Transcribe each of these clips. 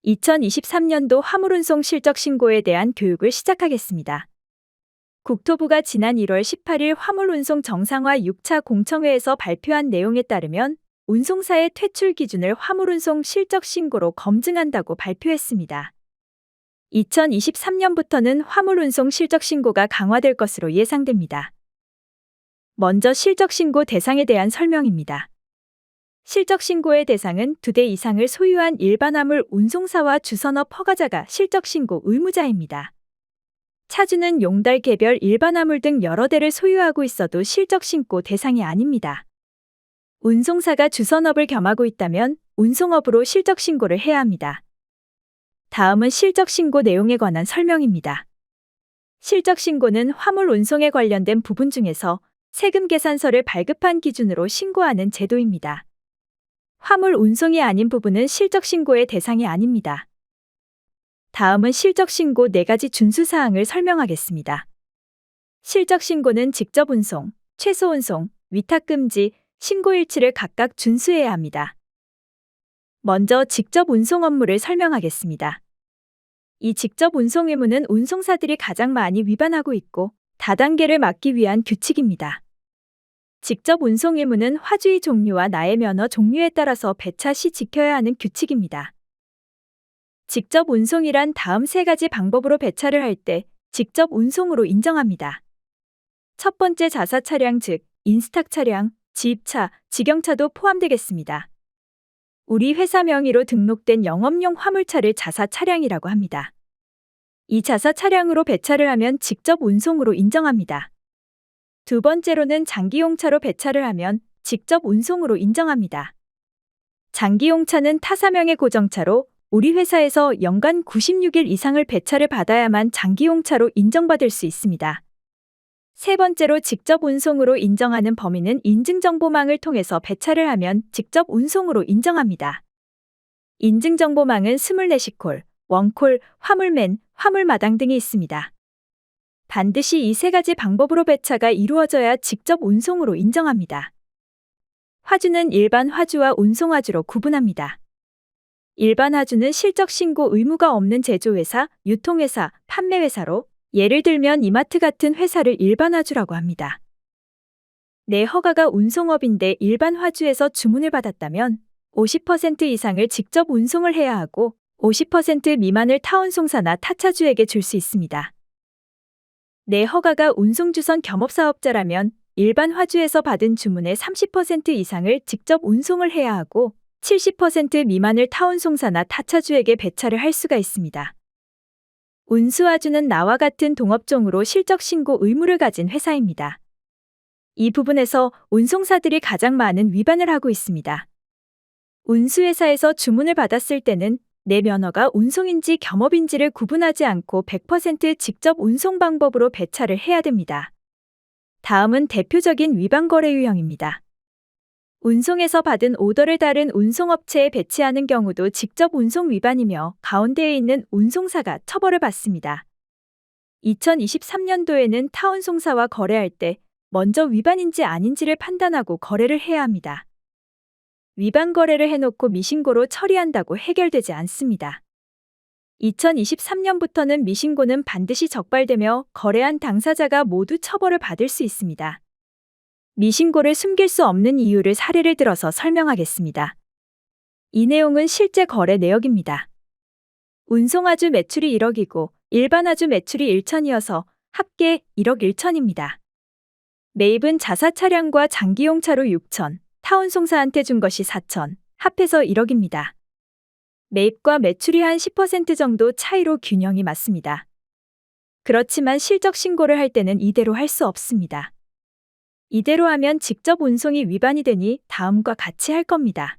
2023년도 화물운송 실적 신고에 대한 교육을 시작하겠습니다. 국토부가 지난 1월 18일 화물운송 정상화 6차 공청회에서 발표한 내용에 따르면 운송사의 퇴출 기준을 화물운송 실적 신고로 검증한다고 발표했습니다. 2023년부터는 화물운송 실적 신고가 강화될 것으로 예상됩니다. 먼저 실적 신고 대상에 대한 설명입니다. 실적 신고의 대상은 2대 이상을 소유한 일반 화물 운송사와 주선업 허가자가 실적 신고 의무자입니다. 차주는 용달 개별 일반 화물 등 여러 대를 소유하고 있어도 실적 신고 대상이 아닙니다. 운송사가 주선업을 겸하고 있다면 운송업으로 실적 신고를 해야 합니다. 다음은 실적 신고 내용에 관한 설명입니다. 실적 신고는 화물 운송에 관련된 부분 중에서 세금 계산서를 발급한 기준으로 신고하는 제도입니다. 화물 운송이 아닌 부분은 실적 신고의 대상이 아닙니다. 다음은 실적 신고 4가지 준수사항을 설명하겠습니다. 실적 신고는 직접 운송, 최소 운송, 위탁 금지, 신고 일치를 각각 준수해야 합니다. 먼저 직접 운송 업무를 설명하겠습니다. 이 직접 운송 의무는 운송사들이 가장 많이 위반하고 있고 다단계를 막기 위한 규칙입니다. 직접 운송 의무는 화주의 종류와 나의 면허 종류에 따라서 배차 시 지켜야 하는 규칙입니다. 직접 운송이란 다음 3가지 방법으로 배차를 할 때 직접 운송으로 인정합니다. 첫 번째 자사 차량 즉 인스탁 차량, 지입차, 직영차도 포함되겠습니다. 우리 회사 명의로 등록된 영업용 화물차를 자사 차량이라고 합니다. 이 자사 차량으로 배차를 하면 직접 운송으로 인정합니다. 두 번째로는 장기용차로 배차를 하면 직접 운송으로 인정합니다. 장기용차는 타사명의 고정차로 우리 회사에서 연간 96일 이상을 배차를 받아야만 장기용차로 인정받을 수 있습니다. 세 번째로 직접 운송으로 인정하는 범위는 인증정보망을 통해서 배차를 하면 직접 운송으로 인정합니다. 인증정보망은 24시콜, 원콜, 화물맨, 화물마당 등이 있습니다. 반드시 이 3가지 방법으로 배차가 이루어져야 직접 운송으로 인정합니다. 화주는 일반 화주와 운송 화주로 구분합니다. 일반 화주는 실적 신고 의무가 없는 제조회사, 유통회사, 판매회사로 예를 들면 이마트 같은 회사를 일반 화주라고 합니다. 내 허가가 운송업인데 일반 화주에서 주문을 받았다면 50% 이상을 직접 운송을 해야 하고 50% 미만을 타운송사나 타차주에게 줄 수 있습니다. 내 허가가 운송주선 겸업사업자라면 일반 화주에서 받은 주문의 30% 이상을 직접 운송을 해야 하고 70% 미만을 타운송사나 타차주에게 배차를 할 수가 있습니다. 운수화주는 나와 같은 동업종으로 실적 신고 의무를 가진 회사입니다. 이 부분에서 운송사들이 가장 많은 위반을 하고 있습니다. 운수회사에서 주문을 받았을 때는 내 면허가 운송인지 겸업인지를 구분하지 않고 100% 직접 운송 방법으로 배차를 해야 됩니다. 다음은 대표적인 위반 거래 유형입니다. 운송에서 받은 오더를 다른 운송업체에 배치하는 경우도 직접 운송 위반이며 가운데에 있는 운송사가 처벌을 받습니다. 2023년도에는 타운송사와 거래할 때 먼저 위반인지 아닌지를 판단하고 거래를 해야 합니다. 위반 거래를 해놓고 미신고로 처리한다고 해결되지 않습니다. 2023년부터는 미신고는 반드시 적발되며 거래한 당사자가 모두 처벌을 받을 수 있습니다. 미신고를 숨길 수 없는 이유를 사례를 들어서 설명하겠습니다. 이 내용은 실제 거래 내역입니다. 운송화주 매출이 1억이고 일반 화주 매출이 1천이어서 합계 1억 1천입니다. 매입은 자사 차량과 장기용차로 6천, 타운송사한테 준 것이 4천, 합해서 1억입니다. 매입과 매출이 한 10% 정도 차이로 균형이 맞습니다. 그렇지만 실적 신고를 할 때는 이대로 할 수 없습니다. 이대로 하면 직접 운송이 위반이 되니 다음과 같이 할 겁니다.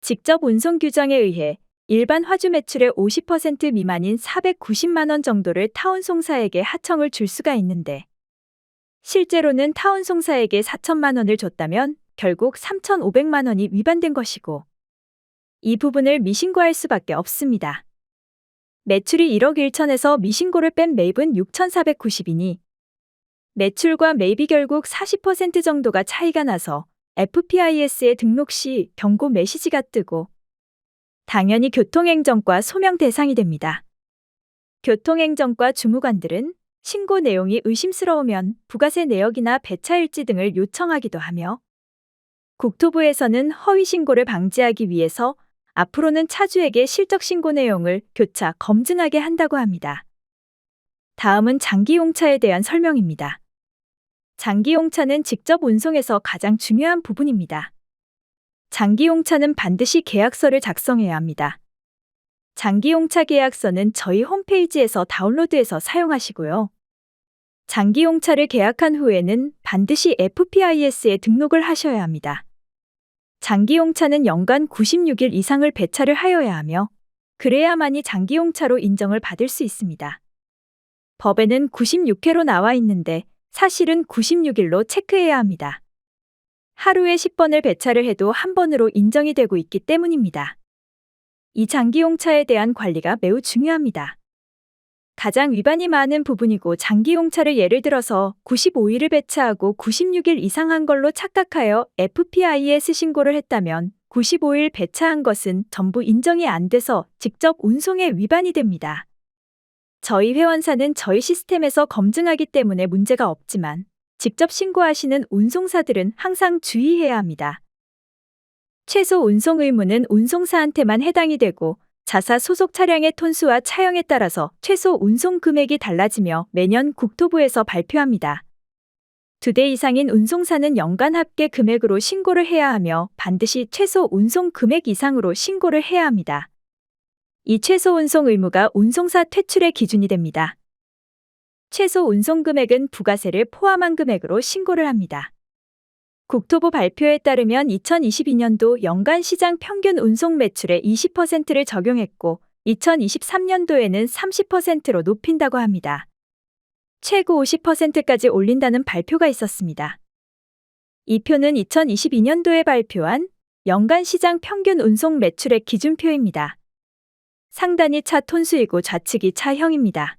직접 운송 규정에 의해 일반 화주 매출의 50% 미만인 490만 원 정도를 타운송사에게 하청을 줄 수가 있는데 실제로는 타운송사에게 4천만 원을 줬다면 결국 3,500만 원이 위반된 것이고 이 부분을 미신고할 수밖에 없습니다. 매출이 1억 1천에서 미신고를 뺀 매입은 6,490이니 매출과 매입이 결국 40% 정도가 차이가 나서 FPIS에 등록 시 경고 메시지가 뜨고 당연히 교통행정과 소명 대상이 됩니다. 교통행정과 주무관들은 신고 내용이 의심스러우면 부가세 내역이나 배차 일지 등을 요청하기도 하며 국토부에서는 허위 신고를 방지하기 위해서 앞으로는 차주에게 실적 신고 내용을 교차 검증하게 한다고 합니다. 다음은 장기용차에 대한 설명입니다. 장기용차는 직접 운송에서 가장 중요한 부분입니다. 장기용차는 반드시 계약서를 작성해야 합니다. 장기용차 계약서는 저희 홈페이지에서 다운로드해서 사용하시고요. 장기용차를 계약한 후에는 반드시 FPIS에 등록을 하셔야 합니다. 장기용차는 연간 96일 이상을 배차를 하여야 하며 그래야만이 장기용차로 인정을 받을 수 있습니다. 법에는 96회로 나와 있는데 사실은 96일로 체크해야 합니다. 하루에 10번을 배차를 해도 한 번으로 인정이 되고 있기 때문입니다. 이 장기용차에 대한 관리가 매우 중요합니다. 가장 위반이 많은 부분이고 장기용차를 예를 들어서 95일을 배차하고 96일 이상 한 걸로 착각하여 FPIS 신고를 했다면 95일 배차한 것은 전부 인정이 안 돼서 직접 운송에 위반이 됩니다. 저희 회원사는 저희 시스템에서 검증하기 때문에 문제가 없지만 직접 신고하시는 운송사들은 항상 주의해야 합니다. 최소 운송 의무는 운송사한테만 해당이 되고 자사 소속 차량의 톤수와 차형에 따라서 최소 운송 금액이 달라지며 매년 국토부에서 발표합니다. 2대 이상인 운송사는 연간 합계 금액으로 신고를 해야 하며 반드시 최소 운송 금액 이상으로 신고를 해야 합니다. 이 최소 운송 의무가 운송사 퇴출의 기준이 됩니다. 최소 운송 금액은 부가세를 포함한 금액으로 신고를 합니다. 국토부 발표에 따르면 2022년도 연간 시장 평균 운송 매출의 20%를 적용했고 2023년도에는 30%로 높인다고 합니다. 최고 50%까지 올린다는 발표가 있었습니다. 이 표는 2022년도에 발표한 연간 시장 평균 운송 매출의 기준표입니다. 상단이 차 톤수이고 좌측이 차형입니다.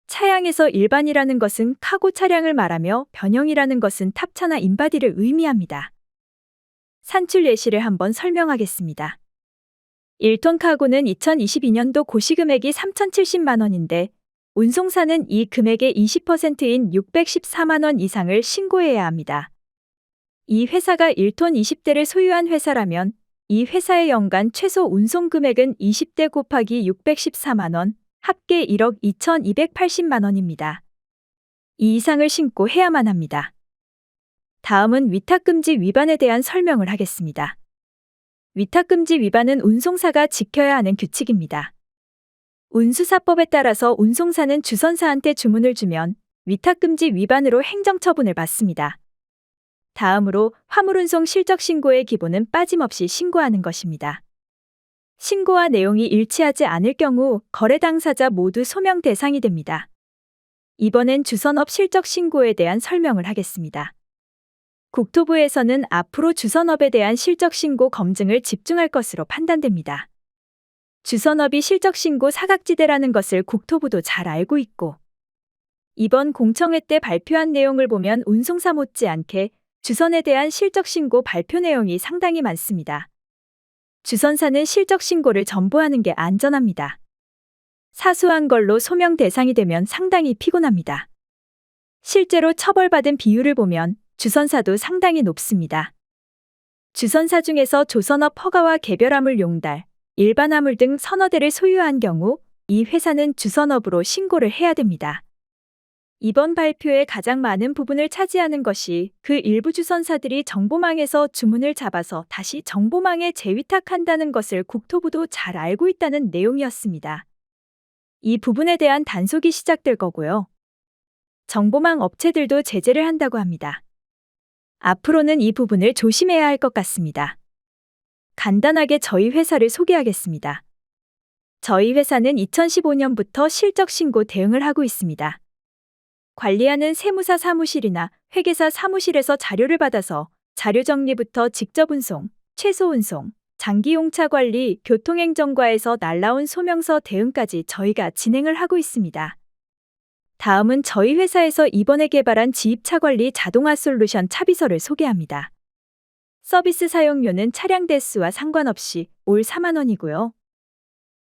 차량에서 일반이라는 것은 카고 차량을 말하며 변형이라는 것은 탑차나 인바디를 의미합니다. 산출 예시를 한번 설명하겠습니다. 1톤 카고는 2022년도 고시금액이 3,070만 원인데 운송사는 이 금액의 20%인 614만 원 이상을 신고해야 합니다. 이 회사가 1톤 20대를 소유한 회사라면 이 회사의 연간 최소 운송 금액은 20대 곱하기 614만 원, 합계 1억 2,280만 원입니다. 이 이상을 신고해야만 합니다. 다음은 위탁금지 위반에 대한 설명을 하겠습니다. 위탁금지 위반은 운송사가 지켜야 하는 규칙입니다. 운수사법에 따라서 운송사는 주선사한테 주문을 주면 위탁금지 위반으로 행정처분을 받습니다. 다음으로 화물운송 실적신고의 기본은 빠짐없이 신고하는 것입니다. 신고와 내용이 일치하지 않을 경우 거래 당사자 모두 소명 대상이 됩니다. 이번엔 주선업 실적신고에 대한 설명을 하겠습니다. 국토부에서는 앞으로 주선업에 대한 실적신고 검증을 집중할 것으로 판단됩니다. 주선업이 실적신고 사각지대라는 것을 국토부도 잘 알고 있고 이번 공청회 때 발표한 내용을 보면 운송사 못지않게 주선에 대한 실적신고 발표 내용이 상당히 많습니다. 주선사는 실적신고를 전부하는 게 안전합니다. 사소한 걸로 소명 대상이 되면 상당히 피곤합니다. 실제로 처벌받은 비율을 보면 주선사도 상당히 높습니다. 주선사 중에서 조선업 허가와 개별화물 용달, 일반 화물 등 서너 대를 소유한 경우 이 회사는 주선업으로 신고를 해야 됩니다. 이번 발표의 가장 많은 부분을 차지하는 것이 그 일부 주선사들이 정보망에서 주문을 잡아서 다시 정보망에 재위탁한다는 것을 국토부도 잘 알고 있다는 내용이었습니다. 이 부분에 대한 단속이 시작될 거고요. 정보망 업체들도 제재를 한다고 합니다. 앞으로는 이 부분을 조심해야 할 것 같습니다. 간단하게 저희 회사를 소개하겠습니다. 저희 회사는 2015년부터 실적신고 대응을 하고 있습니다. 관리하는 세무사 사무실이나 회계사 사무실에서 자료를 받아서 자료 정리부터 직접 운송, 최소 운송, 장기용차 관리, 교통행정과에서 날라온 소명서 대응까지 저희가 진행을 하고 있습니다. 다음은 저희 회사에서 이번에 개발한 지입차 관리 자동화 솔루션 차비서를 소개합니다. 서비스 사용료는 차량 대수와 상관없이 올 4만 원이고요.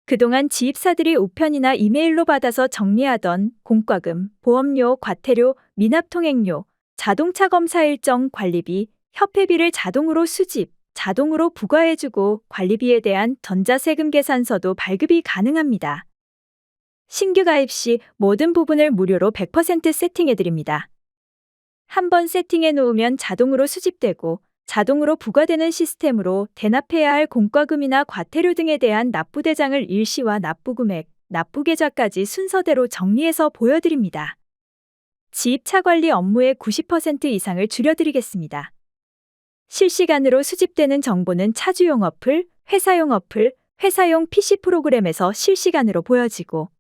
그동안 지입사들이 우편이나 이메일로 받아서 정리하던 공과금, 보험료, 과태료, 미납 통행료, 자동차 검사 일정, 관리비, 협회비를 자동으로 수집, 자동으로 부과해주고 관리비에 대한 전자세금 계산서도 발급이 가능합니다. 신규 가입 시 모든 부분을 무료로 100% 세팅해드립니다. 한번 세팅해 놓으면 자동으로 수집되고 자동으로 부과되는 시스템으로 대납해야 할 공과금이나 과태료 등에 대한 납부 대장을 일시와 납부 금액, 납부 계좌까지 순서대로 정리해서 보여드립니다. 지입차 관리 업무의 90% 이상을 줄여드리겠습니다. 실시간으로 수집되는 정보는 차주용 어플, 회사용 어플, 회사용 PC 프로그램에서 실시간으로 보여지고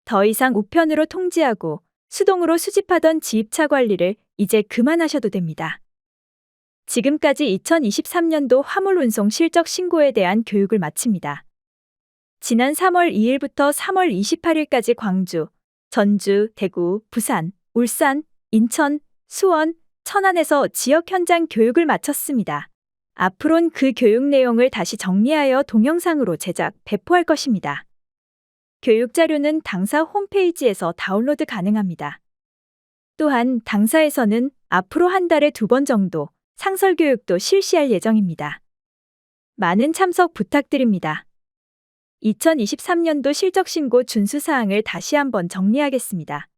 더 이상 우편으로 통지하고 수동으로 수집하던 지입차 관리를 이제 그만하셔도 됩니다. 지금까지 2023년도 화물 운송 실적 신고에 대한 교육을 마칩니다. 지난 3월 2일부터 3월 28일까지 광주, 전주, 대구, 부산, 울산, 인천, 수원, 천안에서 지역 현장 교육을 마쳤습니다. 앞으론 그 교육 내용을 다시 정리하여 동영상으로 제작, 배포할 것입니다. 교육 자료는 당사 홈페이지에서 다운로드 가능합니다. 또한 당사에서는 앞으로 한 달에 2번 정도 상설 교육도 실시할 예정입니다. 많은 참석 부탁드립니다. 2023년도 실적 신고 준수 사항을 다시 한번 정리하겠습니다.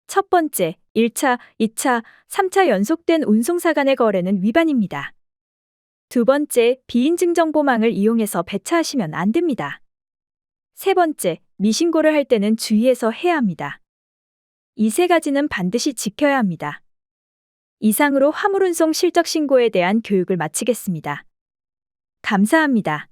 첫 번째, 1차, 2차, 3차 연속된 운송사 간의 거래는 위반입니다. 두 번째, 비인증정보망을 이용해서 배차하시면 안 됩니다. 세 번째, 미신고를 할 때는 주의해서 해야 합니다. 이 세 가지는 반드시 지켜야 합니다. 이상으로 화물운송 실적 신고에 대한 교육을 마치겠습니다. 감사합니다.